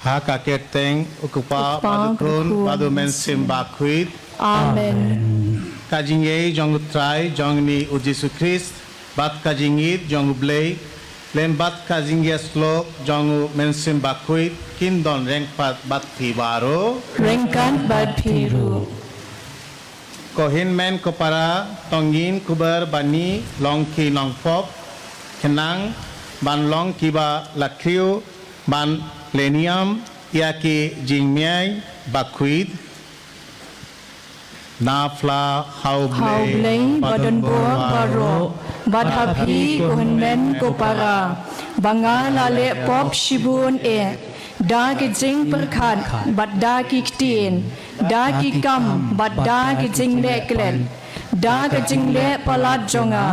ha kaketeng ukupa padukun padu mensim bakuit. Amen. Kajinge jong trai jong ni ujisu Christ bat kajingit jong blay lem bat kajinge slok jong mensim bakuit kindon rengpat bat pibaro Rengkan bad piru. kohin men kopara tongin kubar bani longki longpop kenang ban long kiba lakriu ban lenium yaki jingmiai bakuit Nafla Hau blay badan buak baro. Bad hapi kuhen men kopara. Banga lale pop shibun e. Da ki jing perkat bad da ki ktin. Da ki kam bad da ki jing le klen. Da ki jing le palat jonga.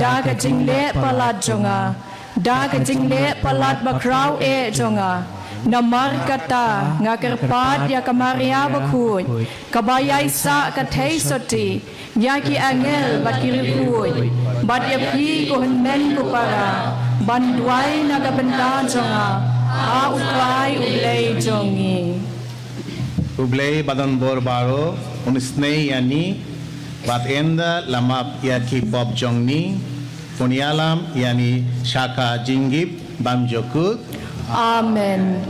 Da ki jing le palat jonga. Da ki jing le palat bakrau e jonga. Namar kata ngakerpat ya kamaria bakui kabayai sa kathei soti ya ki angel bakiri kui bad ya pi ko men ko para banduai naga benda jonga a uklai ublei jongi Ublay badan bor baro unisnei yani bat enda lamap yaki pop jongni punialam yani shaka jingip bam jokut Amen.